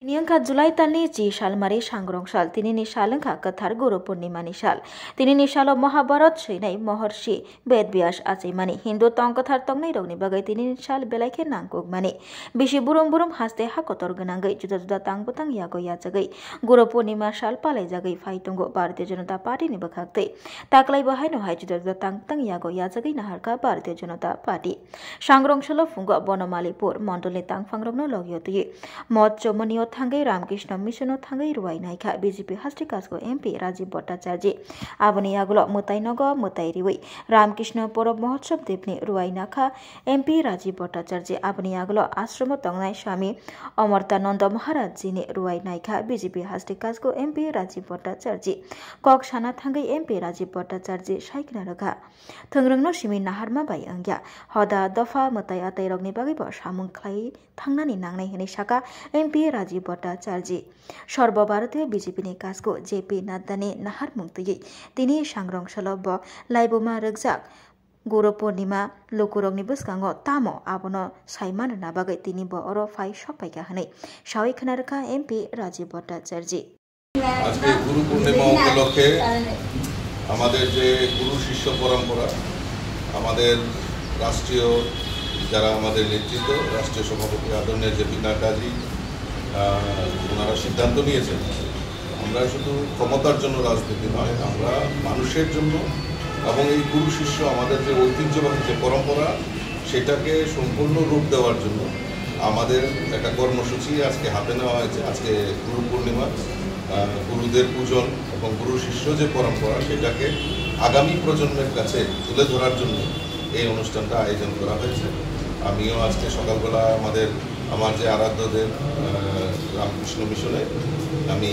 Niangka Julai tani ji salmari sangrong sal tinini salengka kathar guru purnimani sal tinini salo Mahabharat seinai Maharshi Bedvyas achimani Hindu tong kathar tongnai rogni bagai tinini sal belaikhe nangkukmani bisi burum haste hakotor gonangai juda juda tangbutang yago yajagai guru purnima sal palaijagai phaitongo Bharatiya Janata Party ni bakhaktai taklai bahai no hai juda juda tangbutang yago yajagai naharka Bharatiya Janata Party sangrong salo fungo Bonomalipur Mondolni tangfangrogno logyotui Mot Chomaniyo Thangai Ramkrishna Missiono Thangai Ruwai Naikha BJP Hastikasgo MP Rajiv Bhattacharya Aboni Agulo Mutai Nogo Mutai Riwai Ramkrishna Porob Mahotsav Debni Ruwai Nakha MP Rajiv Bhattacharya Aboni Agulo Ashromo Tongnai Swami Amartananda Maharaj Jini Ruwai Naikha BJP Hastikasgo MP Rajiv Bhattacharya Kok Sana Thangai MP Rajiv Bhattacharya Saikna Rakha Thongrongno Simi Naharma Bai Angya Hoda Dofa Mutai Atai Rogni Bagi Bo Samung Khlai Thangnani Nangnai Hini Saka MP Rajiv Bhattacharya সর্বভারতীয় বিজেপিনি কাজগো JP নাদ্দানি Nahar মুক্তयै তিনি সাংরং সলব লাইবুমা রগজাক গুরু পূর্ণিমা লুকুরংনি বসকাঙ্গ তামো আবনো সাইমান নাবাগৈ তিনি ব অর ফাই সপাইকা হাनै সাওই খানারকা এমপি রাজীব ভট্টাচার্য আজকে গুরু পূর্ণিমা উপলক্ষে আমাদের যে গুরু শিষ্য পরম্পরা আমাদের রাষ্ট্রীয় যারা আমাদের নেতৃত্ব রাষ্ট্রীয় সভাপতি আদরণীয় জেপি নাড্ডাজি ওনারা সিদ্ধান্ত নিয়েছেন আমরা শুধু ক্ষমতার জন্য রাজনীতি নয় আমরা মানুষের জন্য এবং এই গুরু শিষ্য আমাদের যে ঐতিহ্যবাহী যে পরম্পরা সেটাকে সম্পূর্ণ রূপ দেওয়ার জন্য আমাদের একটা কর্মসূচি আজকে হাতে নেওয়া হয়েছে আজকে গুরু পূর্ণিমা গুরুদের পূজন এবং গুরু শিষ্য যে পরম্পরা সেটাকে আগামী প্রজন্মের কাছে তুলে ধরার জন্য এই অনুষ্ঠানটা আয়োজন করা হয়েছে আমিও আজকে সকালবেলা আমার যে আরাধ্যদের রামকৃষ্ণ মিশনে আমি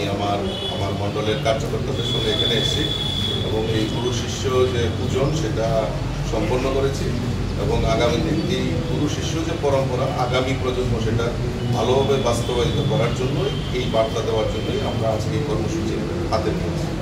আমার মণ্ডলের কার্যকর্তাদের সঙ্গে এখানে এসেছি এবং এই গুরু শিষ্য যে পূজন সেটা সম্পন্ন করেছি এবং আগামী দিন এই গুরু শিষ্য যে পরম্পরা আগামী প্রজন্ম সেটা ভালোভাবে বাস্তবায়িত করার জন্যই এই বার্তা দেওয়ার জন্যই আমরা আজকে এই কর্মসূচি হাতে নিয়েছি